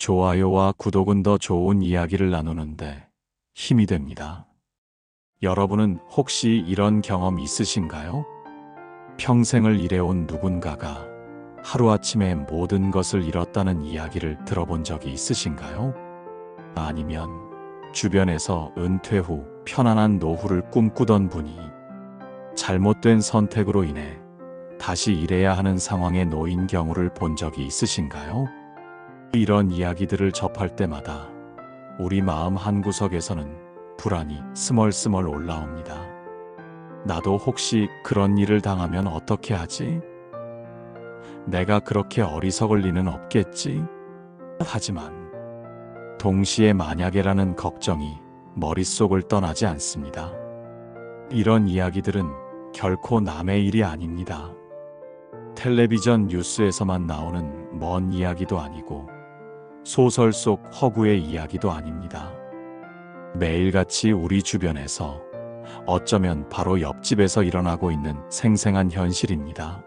좋아요와 구독은 더 좋은 이야기를 나누는데 힘이 됩니다. 여러분은 혹시 이런 경험 있으신가요? 평생을 일해온 누군가가 하루아침에 모든 것을 잃었다는 이야기를 들어본 적이 있으신가요? 아니면 주변에서 은퇴 후 편안한 노후를 꿈꾸던 분이 잘못된 선택으로 인해 다시 일해야 하는 상황에 놓인 경우를 본 적이 있으신가요? 이런 이야기들을 접할 때마다 우리 마음 한구석에서는 불안이 스멀스멀 올라옵니다. 나도 혹시 그런 일을 당하면 어떻게 하지? 내가 그렇게 어리석을 리는 없겠지? 하지만 동시에 만약에라는 걱정이 머릿속을 떠나지 않습니다. 이런 이야기들은 결코 남의 일이 아닙니다. 텔레비전 뉴스에서만 나오는 먼 이야기도 아니고 소설 속 허구의 이야기도 아닙니다. 매일같이 우리 주변에서 어쩌면 바로 옆집에서 일어나고 있는 생생한 현실입니다.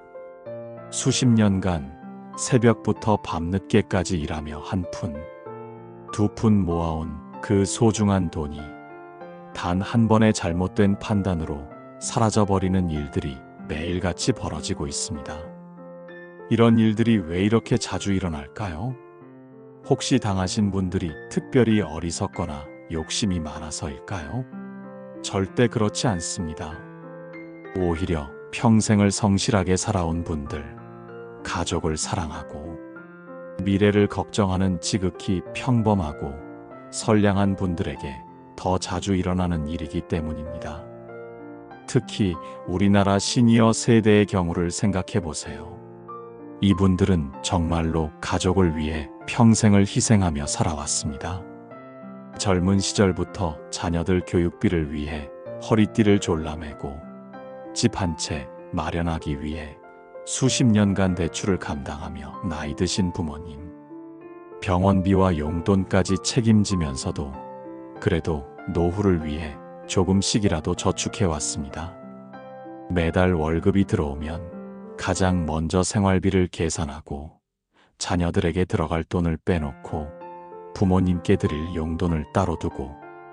수십 년간 새벽부터 밤늦게까지 일하며 한 푼, 두 푼 모아온 그 소중한 돈이 단 한 번의 잘못된 판단으로 사라져버리는 일들이 매일같이 벌어지고 있습니다. 이런 일들이 왜 이렇게 자주 일어날까요? 혹시 당하신 분들이 특별히 어리석거나 욕심이 많아서일까요? 절대 그렇지 않습니다. 오히려 평생을 성실하게 살아온 분들, 가족을 사랑하고 미래를 걱정하는 지극히 평범하고 선량한 분들에게 더 자주 일어나는 일이기 때문입니다. 특히 우리나라 시니어 세대의 경우를 생각해 보세요. 이분들은 정말로 가족을 위해 평생을 희생하며 살아왔습니다. 젊은 시절부터 자녀들 교육비를 위해 허리띠를 졸라매고 집 한 채 마련하기 위해 수십 년간 대출을 감당하며 나이 드신 부모님, 병원비와 용돈까지 책임지면서도 그래도 노후를 위해 조금씩이라도 저축해왔습니다. 매달 월급이 들어오면 가장 먼저 생활비를 계산하고 자녀들에게 들어갈 돈을 빼놓고 부모님께 드릴 용돈을 따로 두고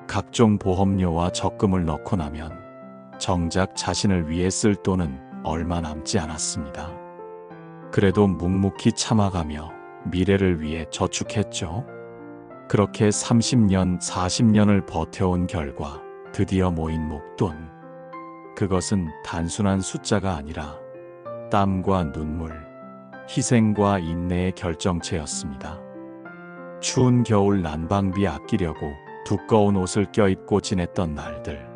각종 보험료와 적금을 넣고 나면 정작 자신을 위해 쓸 돈은 얼마 남지 않았습니다. 그래도 묵묵히 참아가며 미래를 위해 저축했죠. 그렇게 30년, 40년을 버텨온 결과 드디어 모인 목돈. 그것은 단순한 숫자가 아니라 땀과 눈물, 희생과 인내의 결정체였습니다. 추운 겨울 난방비 아끼려고 두꺼운 옷을 껴입고 지냈던 날들,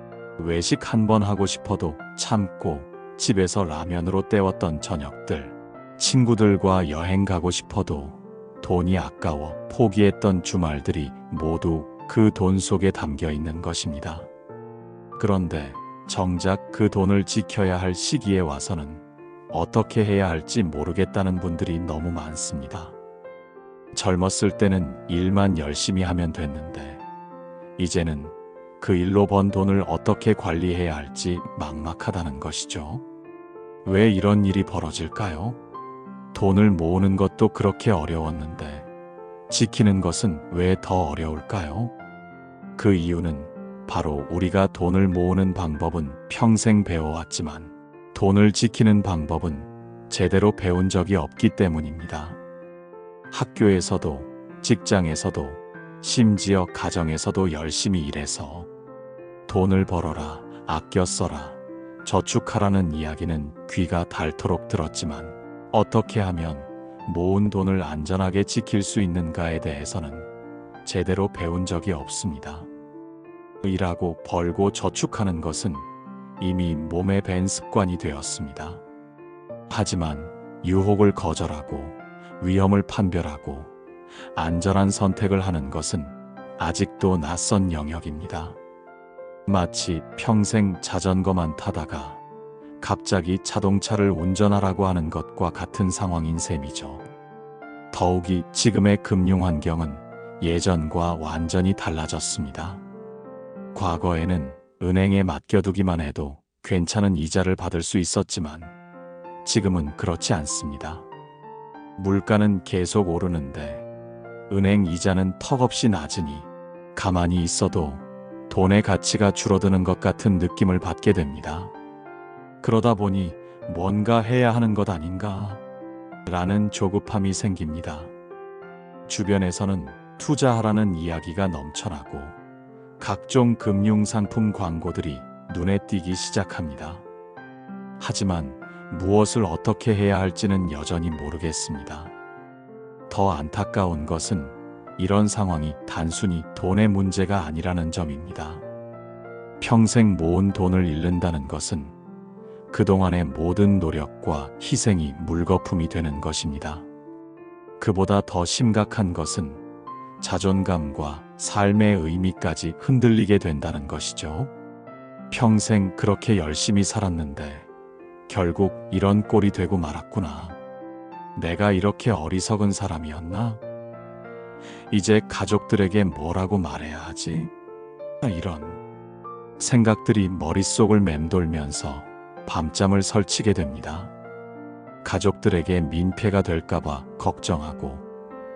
외식 한 번 하고 싶어도 참고 집에서 라면으로 때웠던 저녁들, 친구들과 여행 가고 싶어도 돈이 아까워 포기했던 주말들이 모두 그 돈 속에 담겨 있는 것입니다. 그런데 정작 그 돈을 지켜야 할 시기에 와서는 어떻게 해야 할지 모르겠다는 분들이 너무 많습니다. 젊었을 때는 일만 열심히 하면 됐는데 이제는 그 일로 번 돈을 어떻게 관리해야 할지 막막하다는 것이죠. 왜 이런 일이 벌어질까요? 돈을 모으는 것도 그렇게 어려웠는데 지키는 것은 왜 더 어려울까요? 그 이유는 바로 우리가 돈을 모으는 방법은 평생 배워왔지만 돈을 지키는 방법은 제대로 배운 적이 없기 때문입니다. 학교에서도, 직장에서도, 심지어 가정에서도 열심히 일해서 돈을 벌어라, 아껴 써라, 저축하라는 이야기는 귀가 닳도록 들었지만 어떻게 하면 모은 돈을 안전하게 지킬 수 있는가에 대해서는 제대로 배운 적이 없습니다. 일하고 벌고 저축하는 것은 이미 몸에 밴 습관이 되었습니다. 하지만 유혹을 거절하고 위험을 판별하고 안전한 선택을 하는 것은 아직도 낯선 영역입니다. 마치 평생 자전거만 타다가 갑자기 자동차를 운전하라고 하는 것과 같은 상황인 셈이죠. 더욱이 지금의 금융 환경은 예전과 완전히 달라졌습니다. 과거에는 은행에 맡겨두기만 해도 괜찮은 이자를 받을 수 있었지만 지금은 그렇지 않습니다. 물가는 계속 오르는데 은행 이자는 턱없이 낮으니 가만히 있어도 돈의 가치가 줄어드는 것 같은 느낌을 받게 됩니다. 그러다 보니 뭔가 해야 하는 것 아닌가? 라는 조급함이 생깁니다. 주변에서는 투자하라는 이야기가 넘쳐나고 각종 금융상품 광고들이 눈에 띄기 시작합니다. 하지만 무엇을 어떻게 해야 할지는 여전히 모르겠습니다. 더 안타까운 것은 이런 상황이 단순히 돈의 문제가 아니라는 점입니다. 평생 모은 돈을 잃는다는 것은 그동안의 모든 노력과 희생이 물거품이 되는 것입니다. 그보다 더 심각한 것은 자존감과 삶의 의미까지 흔들리게 된다는 것이죠. 평생 그렇게 열심히 살았는데 결국 이런 꼴이 되고 말았구나. 내가 이렇게 어리석은 사람이었나? 이제 가족들에게 뭐라고 말해야 하지? 이런 생각들이 머릿속을 맴돌면서 밤잠을 설치게 됩니다. 가족들에게 민폐가 될까봐 걱정하고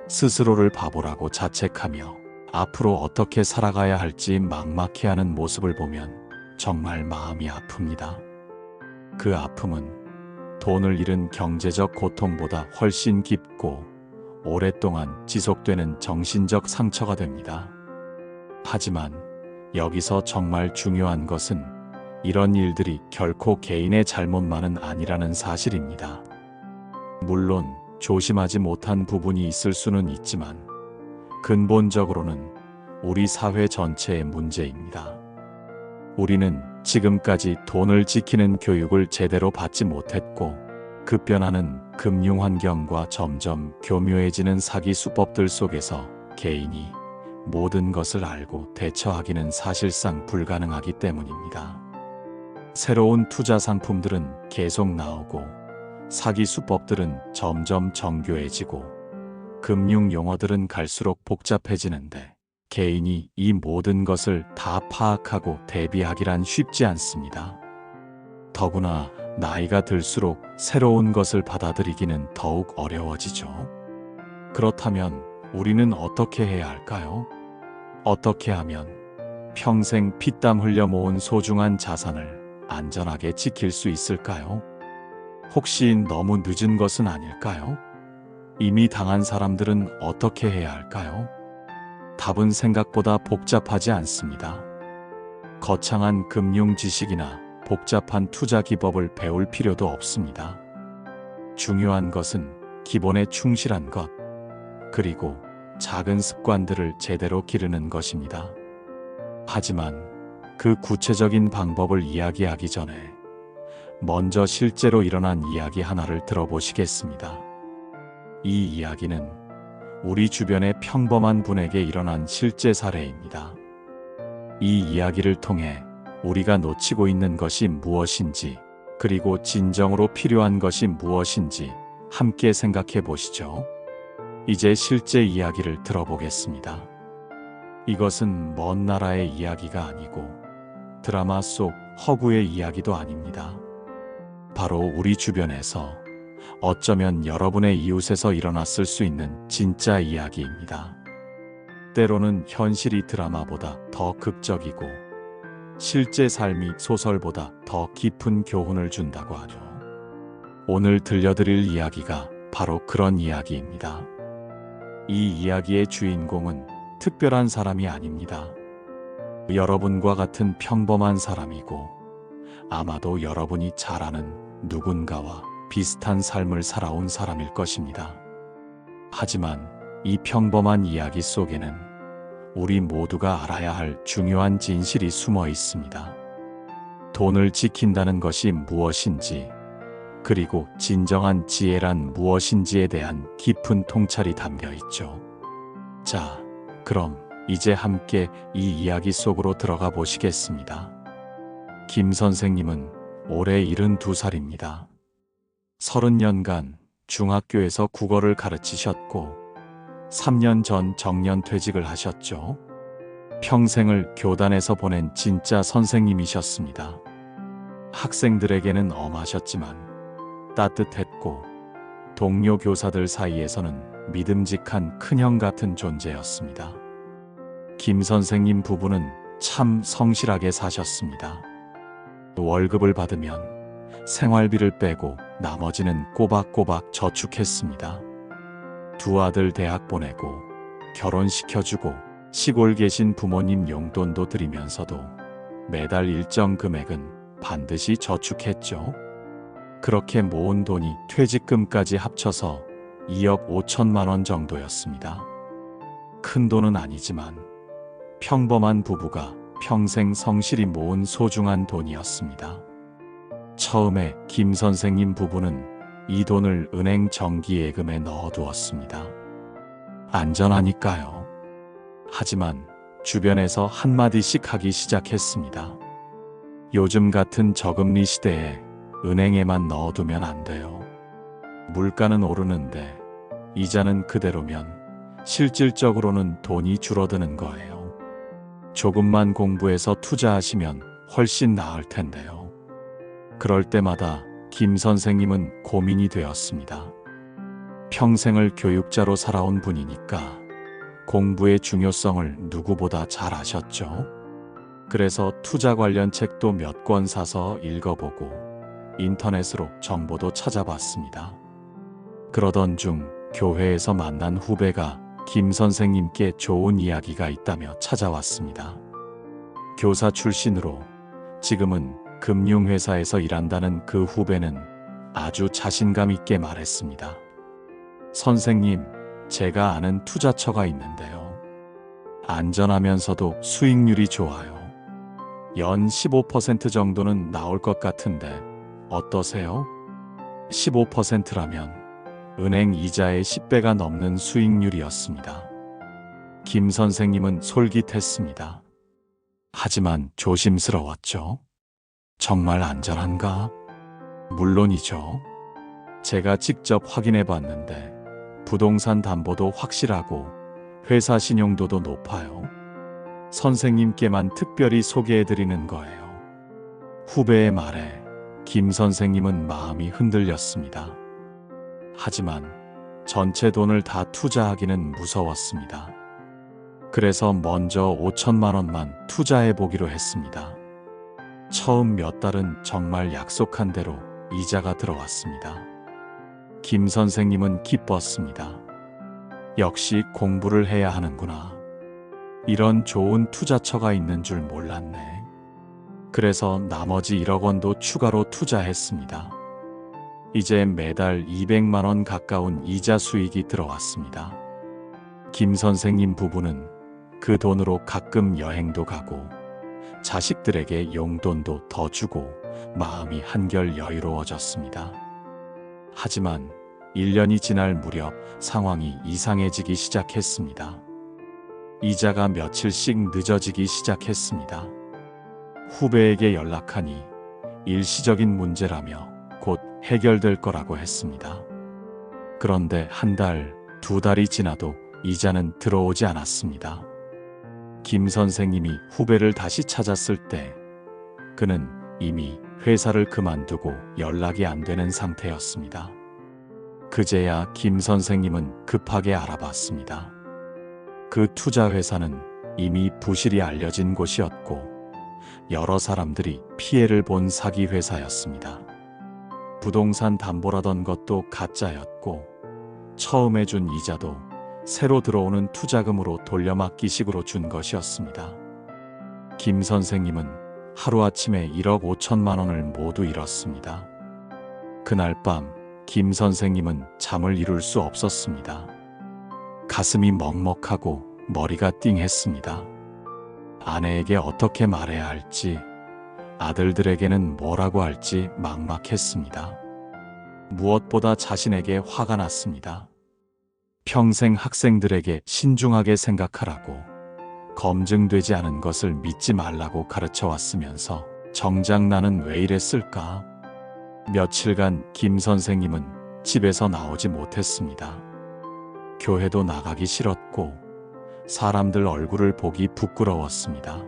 스스로를 바보라고 자책하며 앞으로 어떻게 살아가야 할지 막막해하는 모습을 보면 정말 마음이 아픕니다. 그 아픔은 돈을 잃은 경제적 고통보다 훨씬 깊고 오랫동안 지속되는 정신적 상처가 됩니다. 하지만 여기서 정말 중요한 것은 이런 일들이 결코 개인의 잘못만은 아니라는 사실입니다. 물론 조심하지 못한 부분이 있을 수는 있지만 근본적으로는 우리 사회 전체의 문제입니다. 우리는 지금까지 돈을 지키는 교육을 제대로 받지 못했고 급변하는 금융 환경과 점점 교묘해지는 사기 수법들 속에서 개인이 모든 것을 알고 대처하기는 사실상 불가능하기 때문입니다. 새로운 투자 상품들은 계속 나오고 사기 수법들은 점점 정교해지고 금융 용어들은 갈수록 복잡해지는데 개인이 이 모든 것을 다 파악하고 대비하기란 쉽지 않습니다. 더구나 나이가 들수록 새로운 것을 받아들이기는 더욱 어려워지죠. 그렇다면 우리는 어떻게 해야 할까요? 어떻게 하면 평생 피땀 흘려 모은 소중한 자산을 안전하게 지킬 수 있을까요? 혹시 너무 늦은 것은 아닐까요? 이미 당한 사람들은 어떻게 해야 할까요? 답은 생각보다 복잡하지 않습니다. 거창한 금융 지식이나 복잡한 투자 기법을 배울 필요도 없습니다. 중요한 것은 기본에 충실한 것, 그리고 작은 습관들을 제대로 기르는 것입니다. 하지만 그 구체적인 방법을 이야기하기 전에 먼저 실제로 일어난 이야기 하나를 들어보시겠습니다. 이 이야기는 우리 주변의 평범한 분에게 일어난 실제 사례입니다. 이 이야기를 통해 우리가 놓치고 있는 것이 무엇인지, 그리고 진정으로 필요한 것이 무엇인지 함께 생각해 보시죠. 이제 실제 이야기를 들어보겠습니다. 이것은 먼 나라의 이야기가 아니고 드라마 속 허구의 이야기도 아닙니다. 바로 우리 주변에서 어쩌면 여러분의 이웃에서 일어났을 수 있는 진짜 이야기입니다. 때로는 현실이 드라마보다 더 극적이고 실제 삶이 소설보다 더 깊은 교훈을 준다고 하죠. 오늘 들려드릴 이야기가 바로 그런 이야기입니다. 이 이야기의 주인공은 특별한 사람이 아닙니다. 여러분과 같은 평범한 사람이고 아마도 여러분이 잘 아는 누군가와 비슷한 삶을 살아온 사람일 것입니다. 하지만 이 평범한 이야기 속에는 우리 모두가 알아야 할 중요한 진실이 숨어 있습니다. 돈을 지킨다는 것이 무엇인지, 그리고 진정한 지혜란 무엇인지에 대한 깊은 통찰이 담겨 있죠. 자, 그럼 이제 함께 이 이야기 속으로 들어가 보시겠습니다. 김 선생님은 올해 72살입니다. 30년간 중학교에서 국어를 가르치셨고 3년 전 정년퇴직을 하셨죠. 평생을 교단에서 보낸 진짜 선생님이셨습니다. 학생들에게는 엄하셨지만 따뜻했고 동료 교사들 사이에서는 믿음직한 큰형 같은 존재였습니다. 김 선생님 부부는 참 성실하게 사셨습니다. 월급을 받으면 생활비를 빼고 나머지는 꼬박꼬박 저축했습니다. 두 아들 대학 보내고 결혼시켜주고 시골 계신 부모님 용돈도 드리면서도 매달 일정 금액은 반드시 저축했죠. 그렇게 모은 돈이 퇴직금까지 합쳐서 2억 5천만 원 정도였습니다. 큰 돈은 아니지만 평범한 부부가 평생 성실히 모은 소중한 돈이었습니다. 처음에 김 선생님 부부는 이 돈을 은행 정기예금에 넣어두었습니다. 안전하니까요. 하지만 주변에서 한마디씩 하기 시작했습니다. 요즘 같은 저금리 시대에 은행에만 넣어두면 안 돼요. 물가는 오르는데 이자는 그대로면 실질적으로는 돈이 줄어드는 거예요. 조금만 공부해서 투자하시면 훨씬 나을 텐데요. 그럴 때마다 김 선생님은 고민이 되었습니다. 평생을 교육자로 살아온 분이니까 공부의 중요성을 누구보다 잘 아셨죠. 그래서 투자 관련 책도 몇 권 사서 읽어보고 인터넷으로 정보도 찾아봤습니다. 그러던 중 교회에서 만난 후배가 김 선생님께 좋은 이야기가 있다며 찾아왔습니다. 교사 출신으로 지금은 금융회사에서 일한다는 그 후배는 아주 자신감 있게 말했습니다. 선생님, 제가 아는 투자처가 있는데요. 안전하면서도 수익률이 좋아요. 연 15% 정도는 나올 것 같은데 어떠세요? 15%라면 은행 이자의 10배가 넘는 수익률이었습니다. 김 선생님은 솔깃했습니다. 하지만 조심스러웠죠. 정말 안전한가? 물론이죠. 제가 직접 확인해 봤는데 부동산 담보도 확실하고 회사 신용도도 높아요. 선생님께만 특별히 소개해 드리는 거예요. 후배의 말에 김 선생님은 마음이 흔들렸습니다. 하지만 전체 돈을 다 투자하기는 무서웠습니다. 그래서 먼저 5천만 원만 투자해 보기로 했습니다. 처음 몇 달은 정말 약속한 대로 이자가 들어왔습니다. 김 선생님은 기뻤습니다. 역시 공부를 해야 하는구나. 이런 좋은 투자처가 있는 줄 몰랐네. 그래서 나머지 1억 원도 추가로 투자했습니다. 이제 매달 200만 원 가까운 이자 수익이 들어왔습니다. 김 선생님 부부는 그 돈으로 가끔 여행도 가고 자식들에게 용돈도 더 주고 마음이 한결 여유로워졌습니다. 하지만 1년이 지날 무렵 상황이 이상해지기 시작했습니다. 이자가 며칠씩 늦어지기 시작했습니다. 후배에게 연락하니 일시적인 문제라며 곧 해결될 거라고 했습니다. 그런데 한 달, 두 달이 지나도 이자는 들어오지 않았습니다. 김 선생님이 후배를 다시 찾았을 때 그는 이미 회사를 그만두고 연락이 안 되는 상태였습니다. 그제야 김 선생님은 급하게 알아봤습니다. 그 투자 회사는 이미 부실이 알려진 곳이었고 여러 사람들이 피해를 본 사기 회사였습니다. 부동산 담보라던 것도 가짜였고 처음에 준 이자도 새로 들어오는 투자금으로 돌려막기식으로 준 것이었습니다. 김 선생님은 하루아침에 1억 5천만 원을 모두 잃었습니다. 그날 밤 김 선생님은 잠을 이룰 수 없었습니다. 가슴이 먹먹하고 머리가 띵했습니다. 아내에게 어떻게 말해야 할지, 아들들에게는 뭐라고 할지 막막했습니다. 무엇보다 자신에게 화가 났습니다. 평생 학생들에게 신중하게 생각하라고, 검증되지 않은 것을 믿지 말라고 가르쳐 왔으면서 정작 나는 왜 이랬을까? 며칠간 김 선생님은 집에서 나오지 못했습니다. 교회도 나가기 싫었고 사람들 얼굴을 보기 부끄러웠습니다.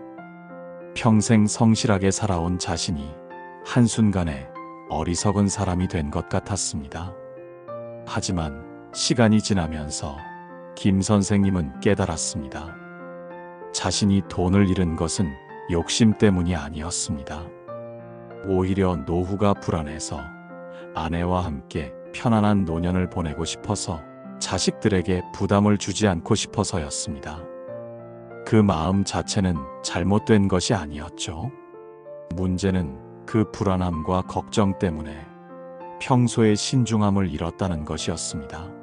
평생 성실하게 살아온 자신이 한순간에 어리석은 사람이 된 것 같았습니다. 하지만 시간이 지나면서 김 선생님은 깨달았습니다. 자신이 돈을 잃은 것은 욕심 때문이 아니었습니다. 오히려 노후가 불안해서 아내와 함께 편안한 노년을 보내고 싶어서 자식들에게 부담을 주지 않고 싶어서였습니다. 그 마음 자체는 잘못된 것이 아니었죠. 문제는 그 불안함과 걱정 때문에 평소의 신중함을 잃었다는 것이었습니다.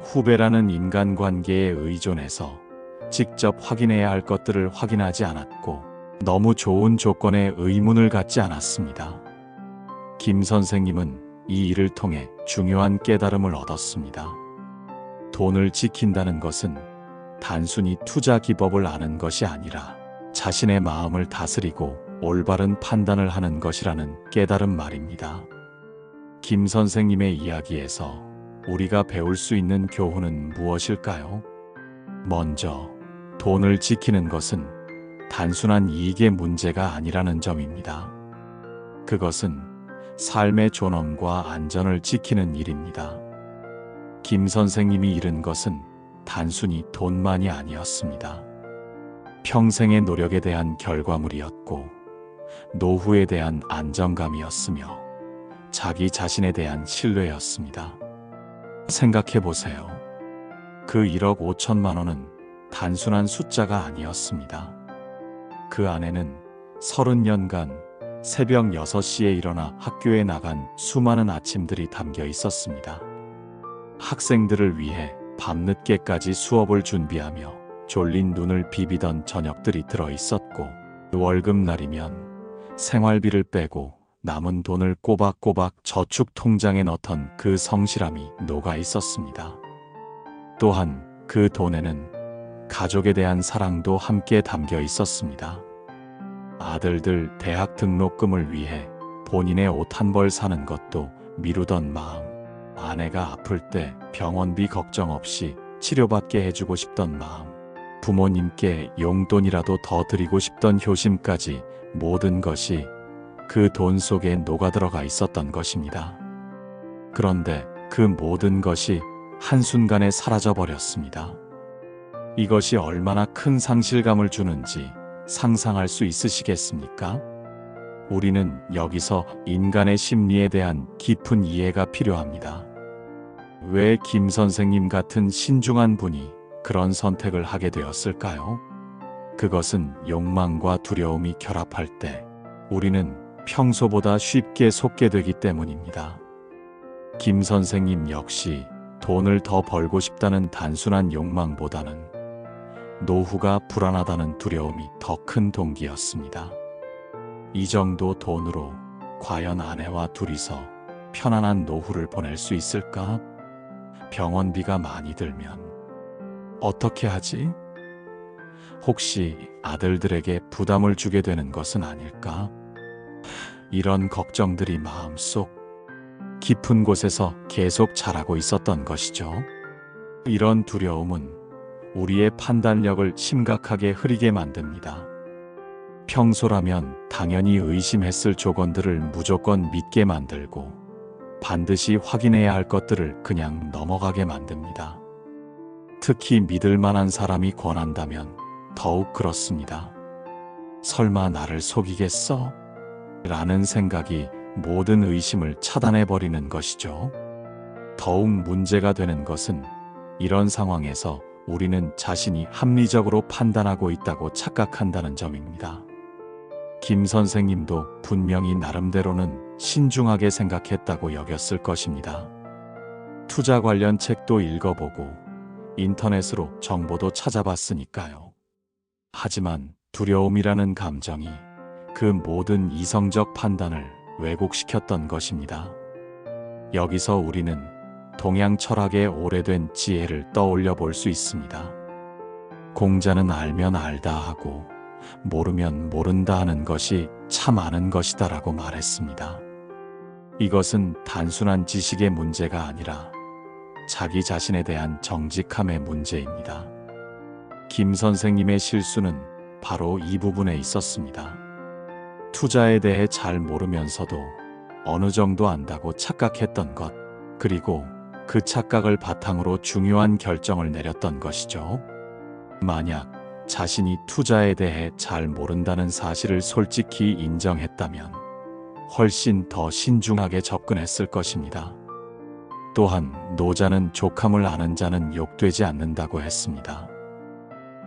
후배라는 인간관계에 의존해서 직접 확인해야 할 것들을 확인하지 않았고 너무 좋은 조건에 의문을 갖지 않았습니다. 김 선생님은 이 일을 통해 중요한 깨달음을 얻었습니다. 돈을 지킨다는 것은 단순히 투자 기법을 아는 것이 아니라 자신의 마음을 다스리고 올바른 판단을 하는 것이라는 깨달음 말입니다. 김 선생님의 이야기에서 우리가 배울 수 있는 교훈은 무엇일까요? 먼저, 돈을 지키는 것은 단순한 이익의 문제가 아니라는 점입니다. 그것은 삶의 존엄과 안전을 지키는 일입니다. 김 선생님이 잃은 것은 단순히 돈만이 아니었습니다. 평생의 노력에 대한 결과물이었고, 노후에 대한 안정감이었으며, 자기 자신에 대한 신뢰였습니다. 생각해 보세요. 그 1억 5천만 원은 단순한 숫자가 아니었습니다. 그 안에는 30년간 새벽 6시에 일어나 학교에 나간 수많은 아침들이 담겨 있었습니다. 학생들을 위해 밤늦게까지 수업을 준비하며 졸린 눈을 비비던 저녁들이 들어 있었고, 월급날이면 생활비를 빼고 남은 돈을 꼬박꼬박 저축 통장에 넣던 그 성실함이 녹아 있었습니다. 또한 그 돈에는 가족에 대한 사랑도 함께 담겨 있었습니다. 아들들 대학 등록금을 위해 본인의 옷 한 벌 사는 것도 미루던 마음, 아내가 아플 때 병원비 걱정 없이 치료받게 해주고 싶던 마음, 부모님께 용돈이라도 더 드리고 싶던 효심까지 모든 것이 그 돈 속에 녹아들어가 있었던 것입니다. 그런데 그 모든 것이 한순간에 사라져버렸습니다. 이것이 얼마나 큰 상실감을 주는지 상상할 수 있으시겠습니까? 우리는 여기서 인간의 심리에 대한 깊은 이해가 필요합니다. 왜 김 선생님 같은 신중한 분이 그런 선택을 하게 되었을까요? 그것은 욕망과 두려움이 결합할 때 우리는 평소보다 쉽게 속게 되기 때문입니다. 김 선생님 역시 돈을 더 벌고 싶다는 단순한 욕망보다는 노후가 불안하다는 두려움이 더 큰 동기였습니다. 이 정도 돈으로 과연 아내와 둘이서 편안한 노후를 보낼 수 있을까? 병원비가 많이 들면 어떻게 하지? 혹시 아들들에게 부담을 주게 되는 것은 아닐까? 이런 걱정들이 마음속 깊은 곳에서 계속 자라고 있었던 것이죠. 이런 두려움은 우리의 판단력을 심각하게 흐리게 만듭니다. 평소라면 당연히 의심했을 조건들을 무조건 믿게 만들고 반드시 확인해야 할 것들을 그냥 넘어가게 만듭니다. 특히 믿을 만한 사람이 권한다면 더욱 그렇습니다. 설마 나를 속이겠어? 라는 생각이 모든 의심을 차단해버리는 것이죠. 더욱 문제가 되는 것은 이런 상황에서 우리는 자신이 합리적으로 판단하고 있다고 착각한다는 점입니다. 김 선생님도 분명히 나름대로는 신중하게 생각했다고 여겼을 것입니다. 투자 관련 책도 읽어보고 인터넷으로 정보도 찾아봤으니까요. 하지만 두려움이라는 감정이 그 모든 이성적 판단을 왜곡시켰던 것입니다. 여기서 우리는 동양 철학의 오래된 지혜를 떠올려 볼 수 있습니다. 공자는 알면 알다 하고 모르면 모른다 하는 것이 참 아는 것이다라고 말했습니다. 이것은 단순한 지식의 문제가 아니라 자기 자신에 대한 정직함의 문제입니다. 김 선생님의 실수는 바로 이 부분에 있었습니다. 투자에 대해 잘 모르면서도 어느 정도 안다고 착각했던 것, 그리고 그 착각을 바탕으로 중요한 결정을 내렸던 것이죠. 만약 자신이 투자에 대해 잘 모른다는 사실을 솔직히 인정했다면 훨씬 더 신중하게 접근했을 것입니다. 또한 노자는 족함을 아는 자는 욕되지 않는다고 했습니다.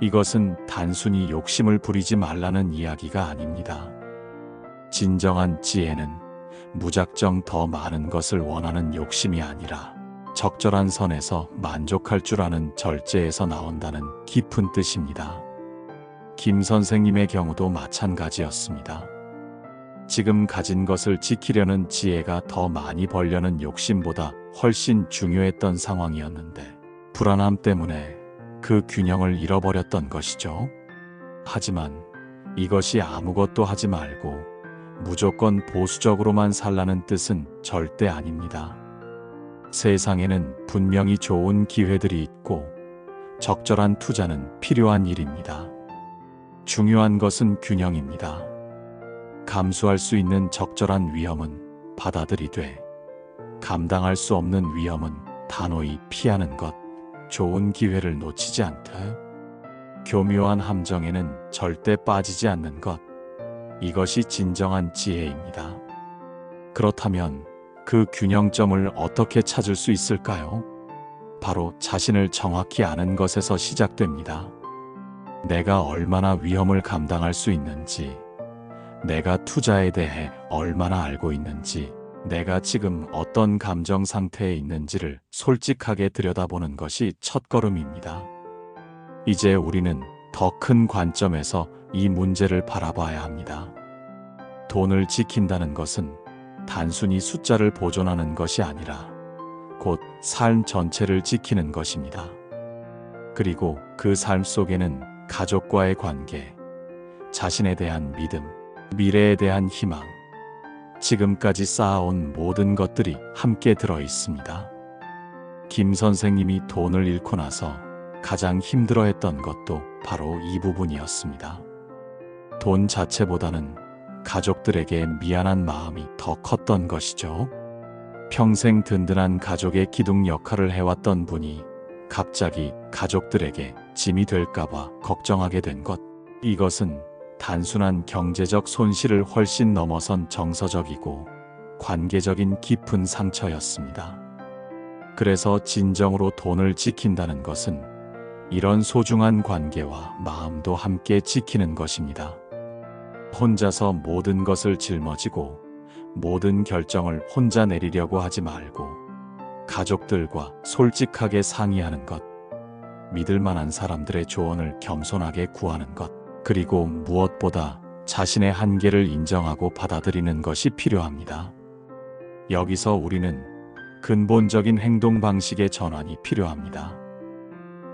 이것은 단순히 욕심을 부리지 말라는 이야기가 아닙니다. 진정한 지혜는 무작정 더 많은 것을 원하는 욕심이 아니라 적절한 선에서 만족할 줄 아는 절제에서 나온다는 깊은 뜻입니다. 김 선생님의 경우도 마찬가지였습니다. 지금 가진 것을 지키려는 지혜가 더 많이 벌려는 욕심보다 훨씬 중요했던 상황이었는데 불안함 때문에 그 균형을 잃어버렸던 것이죠. 하지만 이것이 아무것도 하지 말고 무조건 보수적으로만 살라는 뜻은 절대 아닙니다. 세상에는 분명히 좋은 기회들이 있고 적절한 투자는 필요한 일입니다. 중요한 것은 균형입니다. 감수할 수 있는 적절한 위험은 받아들이되 감당할 수 없는 위험은 단호히 피하는 것, 좋은 기회를 놓치지 않듯 교묘한 함정에는 절대 빠지지 않는 것, 이것이 진정한 지혜입니다. 그렇다면 그 균형점을 어떻게 찾을 수 있을까요? 바로 자신을 정확히 아는 것에서 시작됩니다. 내가 얼마나 위험을 감당할 수 있는지, 내가 투자에 대해 얼마나 알고 있는지, 내가 지금 어떤 감정 상태에 있는지를 솔직하게 들여다보는 것이 첫걸음입니다. 이제 우리는 더 큰 관점에서 이 문제를 바라봐야 합니다. 돈을 지킨다는 것은 단순히 숫자를 보존하는 것이 아니라 곧 삶 전체를 지키는 것입니다. 그리고 그 삶 속에는 가족과의 관계, 자신에 대한 믿음, 미래에 대한 희망, 지금까지 쌓아온 모든 것들이 함께 들어 있습니다. 김 선생님이 돈을 잃고 나서 가장 힘들어했던 것도 바로 이 부분이었습니다. 돈 자체보다는 가족들에게 미안한 마음이 더 컸던 것이죠. 평생 든든한 가족의 기둥 역할을 해왔던 분이 갑자기 가족들에게 짐이 될까봐 걱정하게 된 것, 이것은 단순한 경제적 손실을 훨씬 넘어선 정서적이고 관계적인 깊은 상처였습니다. 그래서 진정으로 돈을 지킨다는 것은 이런 소중한 관계와 마음도 함께 지키는 것입니다. 혼자서 모든 것을 짊어지고 모든 결정을 혼자 내리려고 하지 말고 가족들과 솔직하게 상의하는 것, 믿을 만한 사람들의 조언을 겸손하게 구하는 것, 그리고 무엇보다 자신의 한계를 인정하고 받아들이는 것이 필요합니다. 여기서 우리는 근본적인 행동 방식의 전환이 필요합니다.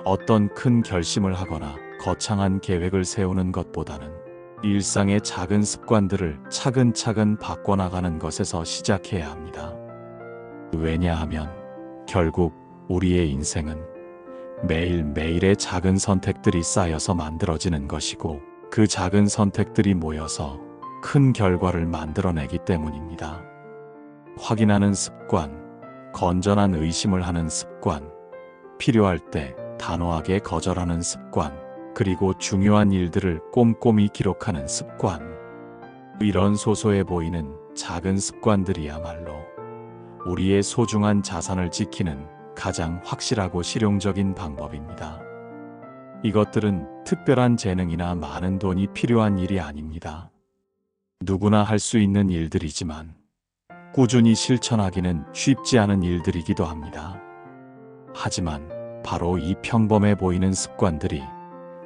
어떤 큰 결심을 하거나 거창한 계획을 세우는 것보다는 일상의 작은 습관들을 차근차근 바꿔나가는 것에서 시작해야 합니다. 왜냐하면 결국 우리의 인생은 매일매일의 작은 선택들이 쌓여서 만들어지는 것이고 그 작은 선택들이 모여서 큰 결과를 만들어내기 때문입니다. 확인하는 습관, 건전한 의심을 하는 습관, 필요할 때 단호하게 거절하는 습관, 그리고 중요한 일들을 꼼꼼히 기록하는 습관. 이런 소소해 보이는 작은 습관들이야말로 우리의 소중한 자산을 지키는 가장 확실하고 실용적인 방법입니다. 이것들은 특별한 재능이나 많은 돈이 필요한 일이 아닙니다. 누구나 할 수 있는 일들이지만 꾸준히 실천하기는 쉽지 않은 일들이기도 합니다. 하지만 바로 이 평범해 보이는 습관들이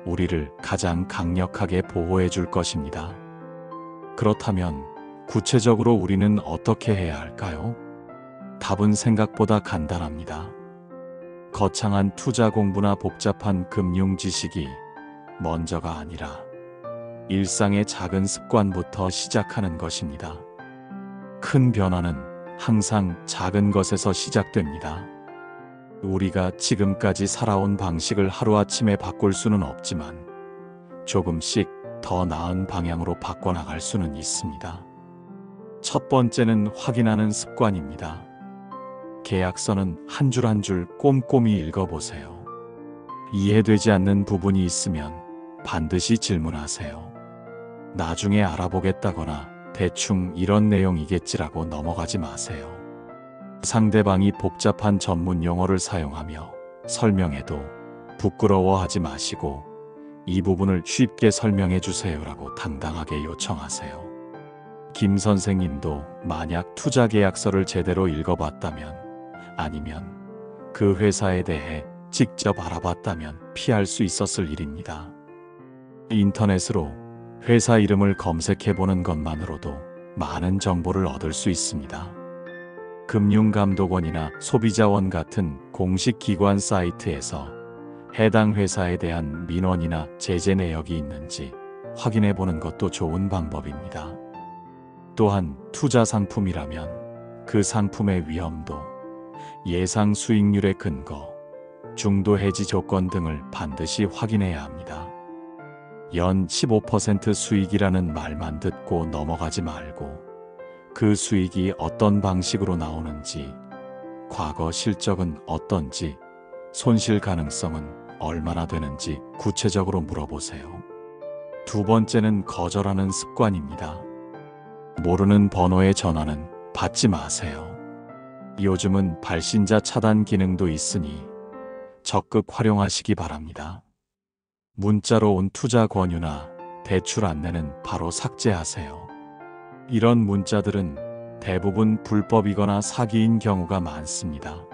우리를 가장 강력하게 보호해 줄 것입니다. 그렇다면 구체적으로 우리는 어떻게 해야 할까요? 답은 생각보다 간단합니다. 거창한 투자 공부나 복잡한 금융 지식이 먼저가 아니라 일상의 작은 습관부터 시작하는 것입니다. 큰 변화는 항상 작은 것에서 시작됩니다. 우리가 지금까지 살아온 방식을 하루아침에 바꿀 수는 없지만 조금씩 더 나은 방향으로 바꿔나갈 수는 있습니다. 첫 번째는 확인하는 습관입니다. 계약서는 한 줄 한 줄 꼼꼼히 읽어보세요. 이해되지 않는 부분이 있으면 반드시 질문하세요. 나중에 알아보겠다거나 대충 이런 내용이겠지라고 넘어가지 마세요. 상대방이 복잡한 전문 용어를 사용하며 설명해도 부끄러워하지 마시고 이 부분을 쉽게 설명해 주세요라고 당당하게 요청하세요. 김 선생님도 만약 투자 계약서를 제대로 읽어봤다면 아니면 그 회사에 대해 직접 알아봤다면 피할 수 있었을 일입니다. 인터넷으로 회사 이름을 검색해보는 것만으로도 많은 정보를 얻을 수 있습니다. 금융감독원이나 소비자원 같은 공식 기관 사이트에서 해당 회사에 대한 민원이나 제재 내역이 있는지 확인해 보는 것도 좋은 방법입니다. 또한 투자 상품이라면 그 상품의 위험도, 예상 수익률의 근거, 중도 해지 조건 등을 반드시 확인해야 합니다. 연 15% 수익이라는 말만 듣고 넘어가지 말고 그 수익이 어떤 방식으로 나오는지, 과거 실적은 어떤지, 손실 가능성은 얼마나 되는지 구체적으로 물어보세요. 두 번째는 거절하는 습관입니다. 모르는 번호의 전화는 받지 마세요. 요즘은 발신자 차단 기능도 있으니 적극 활용하시기 바랍니다. 문자로 온 투자 권유나 대출 안내는 바로 삭제하세요. 이런 문자들은 대부분 불법이거나 사기인 경우가 많습니다.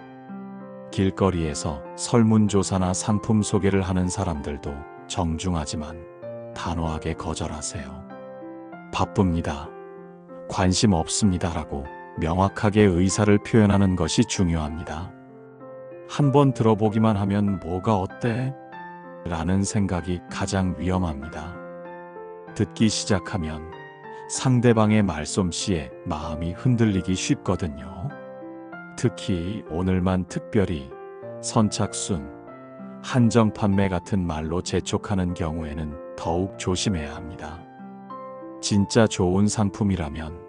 길거리에서 설문조사나 상품 소개를 하는 사람들도 정중하지만 단호하게 거절하세요. 바쁩니다. 관심 없습니다라고 명확하게 의사를 표현하는 것이 중요합니다. 한번 들어보기만 하면 뭐가 어때? 라는 생각이 가장 위험합니다. 듣기 시작하면 상대방의 말솜씨에 마음이 흔들리기 쉽거든요. 특히 오늘만 특별히, 선착순, 한정 판매 같은 말로 재촉하는 경우에는 더욱 조심해야 합니다. 진짜 좋은 상품이라면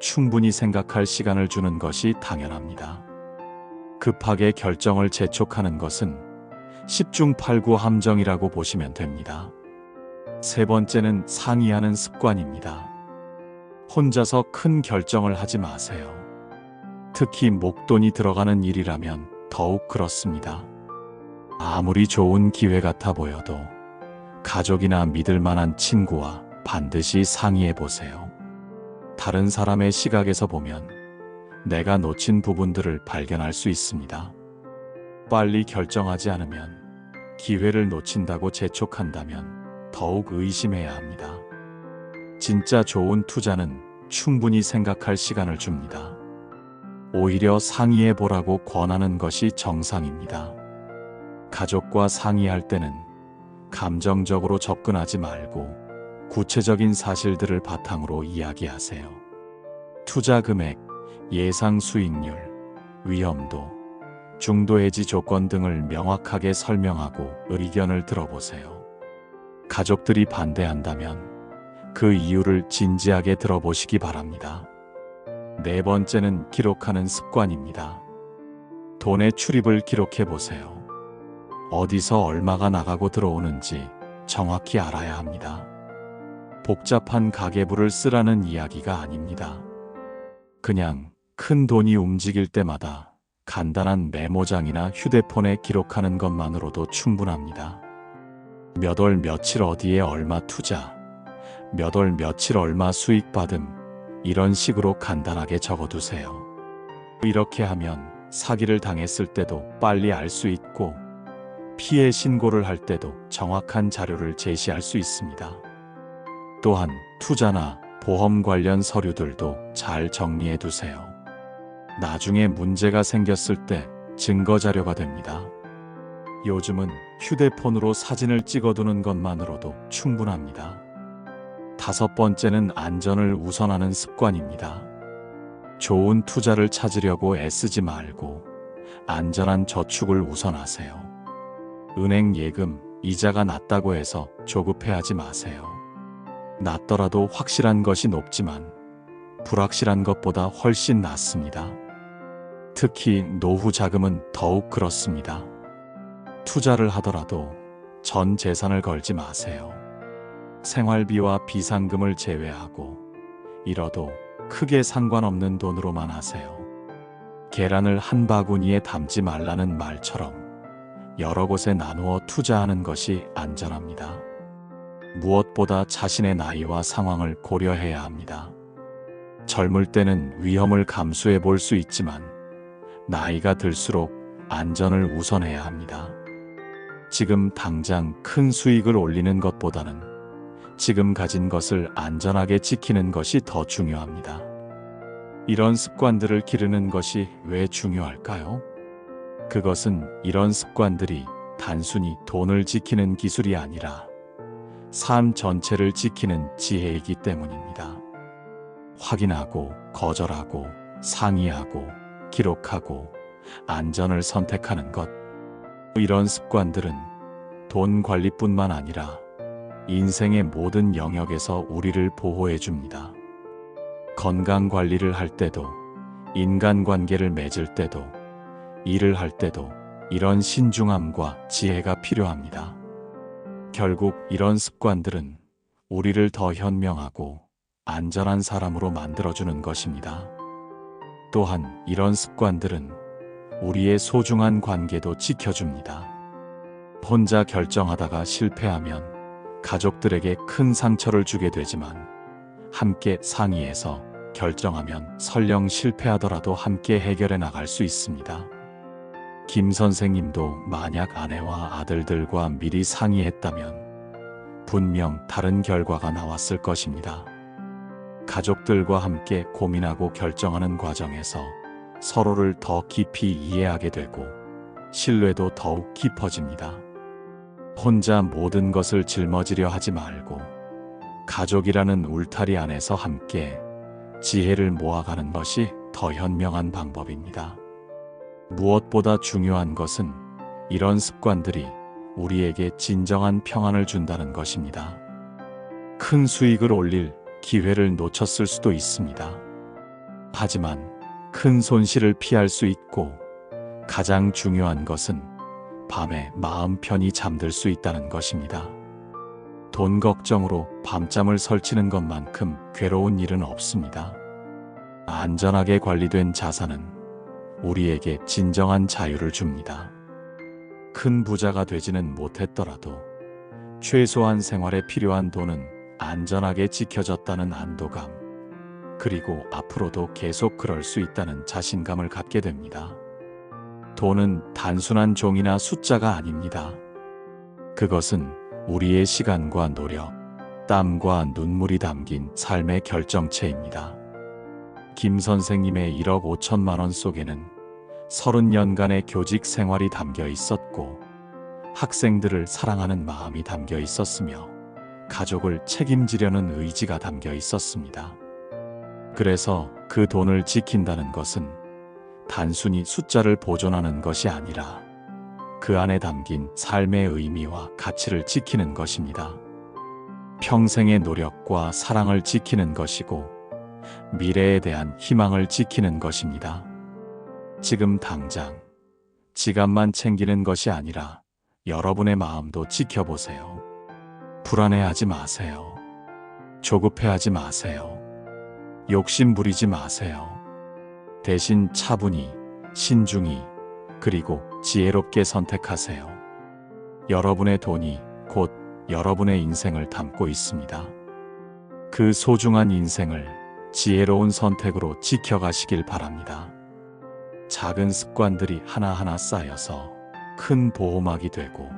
충분히 생각할 시간을 주는 것이 당연합니다. 급하게 결정을 재촉하는 것은 10중 8구 함정이라고 보시면 됩니다. 세 번째는 상의하는 습관입니다. 혼자서 큰 결정을 하지 마세요. 특히 목돈이 들어가는 일이라면 더욱 그렇습니다. 아무리 좋은 기회 같아 보여도 가족이나 믿을 만한 친구와 반드시 상의해 보세요. 다른 사람의 시각에서 보면 내가 놓친 부분들을 발견할 수 있습니다. 빨리 결정하지 않으면 기회를 놓친다고 재촉한다면 더욱 의심해야 합니다. 진짜 좋은 투자는 충분히 생각할 시간을 줍니다. 오히려 상의해 보라고 권하는 것이 정상입니다. 가족과 상의할 때는 감정적으로 접근하지 말고 구체적인 사실들을 바탕으로 이야기하세요. 투자 금액, 예상 수익률, 위험도, 중도 해지 조건 등을 명확하게 설명하고 의견을 들어보세요. 가족들이 반대한다면 그 이유를 진지하게 들어보시기 바랍니다. 네 번째는 기록하는 습관입니다. 돈의 출입을 기록해 보세요. 어디서 얼마가 나가고 들어오는지 정확히 알아야 합니다. 복잡한 가계부를 쓰라는 이야기가 아닙니다. 그냥 큰 돈이 움직일 때마다 간단한 메모장이나 휴대폰에 기록하는 것만으로도 충분합니다. 몇 월 며칠 어디에 얼마 투자, 몇 월 며칠 얼마 수익 받음, 이런 식으로 간단하게 적어두세요. 이렇게 하면 사기를 당했을 때도 빨리 알 수 있고 피해 신고를 할 때도 정확한 자료를 제시할 수 있습니다. 또한 투자나 보험 관련 서류들도 잘 정리해 두세요. 나중에 문제가 생겼을 때 증거 자료가 됩니다. 요즘은 휴대폰으로 사진을 찍어두는 것만으로도 충분합니다. 다섯 번째는 안전을 우선하는 습관입니다. 좋은 투자를 찾으려고 애쓰지 말고 안전한 저축을 우선하세요. 은행 예금, 이자가 낮다고 해서 조급해하지 마세요. 낮더라도 확실한 것이 높지만 불확실한 것보다 훨씬 낫습니다. 특히 노후 자금은 더욱 그렇습니다. 투자를 하더라도 전 재산을 걸지 마세요. 생활비와 비상금을 제외하고 잃어도 크게 상관없는 돈으로만 하세요. 계란을 한 바구니에 담지 말라는 말처럼 여러 곳에 나누어 투자하는 것이 안전합니다. 무엇보다 자신의 나이와 상황을 고려해야 합니다. 젊을 때는 위험을 감수해 볼 수 있지만 나이가 들수록 안전을 우선해야 합니다. 지금 당장 큰 수익을 올리는 것보다는 지금 가진 것을 안전하게 지키는 것이 더 중요합니다. 이런 습관들을 기르는 것이 왜 중요할까요? 그것은 이런 습관들이 단순히 돈을 지키는 기술이 아니라 삶 전체를 지키는 지혜이기 때문입니다. 확인하고, 거절하고, 상의하고, 기록하고, 안전을 선택하는 것. 이런 습관들은 돈 관리뿐만 아니라 인생의 모든 영역에서 우리를 보호해 줍니다. 건강 관리를 할 때도, 인간관계를 맺을 때도, 일을 할 때도 이런 신중함과 지혜가 필요합니다. 결국 이런 습관들은 우리를 더 현명하고 안전한 사람으로 만들어주는 것입니다. 또한 이런 습관들은 우리의 소중한 관계도 지켜줍니다. 혼자 결정하다가 실패하면 가족들에게 큰 상처를 주게 되지만 함께 상의해서 결정하면 설령 실패하더라도 함께 해결해 나갈 수 있습니다. 김 선생님도 만약 아내와 아들들과 미리 상의했다면 분명 다른 결과가 나왔을 것입니다. 가족들과 함께 고민하고 결정하는 과정에서 서로를 더 깊이 이해하게 되고 신뢰도 더욱 깊어집니다. 혼자 모든 것을 짊어지려 하지 말고 가족이라는 울타리 안에서 함께 지혜를 모아가는 것이 더 현명한 방법입니다. 무엇보다 중요한 것은 이런 습관들이 우리에게 진정한 평안을 준다는 것입니다. 큰 수익을 올릴 기회를 놓쳤을 수도 있습니다. 하지만 큰 손실을 피할 수 있고 가장 중요한 것은 밤에 마음 편히 잠들 수 있다는 것입니다. 돈 걱정으로 밤잠을 설치는 것만큼 괴로운 일은 없습니다. 안전하게 관리된 자산은 우리에게 진정한 자유를 줍니다. 큰 부자가 되지는 못했더라도 최소한 생활에 필요한 돈은 안전하게 지켜졌다는 안도감, 그리고 앞으로도 계속 그럴 수 있다는 자신감을 갖게 됩니다. 돈은 단순한 종이나 숫자가 아닙니다. 그것은 우리의 시간과 노력, 땀과 눈물이 담긴 삶의 결정체입니다. 김 선생님의 1억 5천만 원 속에는 30년간의 교직 생활이 담겨 있었고 학생들을 사랑하는 마음이 담겨 있었으며 가족을 책임지려는 의지가 담겨 있었습니다. 그래서 그 돈을 지킨다는 것은 단순히 숫자를 보존하는 것이 아니라 그 안에 담긴 삶의 의미와 가치를 지키는 것입니다. 평생의 노력과 사랑을 지키는 것이고 미래에 대한 희망을 지키는 것입니다. 지금 당장 지갑만 챙기는 것이 아니라 여러분의 마음도 지켜보세요. 불안해하지 마세요. 조급해하지 마세요. 욕심 부리지 마세요. 대신 차분히, 신중히, 그리고 지혜롭게 선택하세요. 여러분의 돈이 곧 여러분의 인생을 담고 있습니다. 그 소중한 인생을 지혜로운 선택으로 지켜가시길 바랍니다. 작은 습관들이 하나하나 쌓여서 큰 보호막이 되고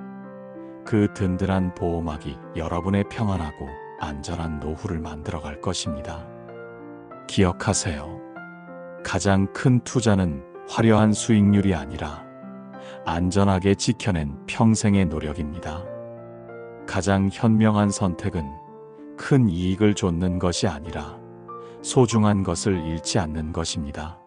그 든든한 보호막이 여러분의 평안하고 안전한 노후를 만들어갈 것입니다. 기억하세요. 가장 큰 투자는 화려한 수익률이 아니라 안전하게 지켜낸 평생의 노력입니다. 가장 현명한 선택은 큰 이익을 좇는 것이 아니라 소중한 것을 잃지 않는 것입니다.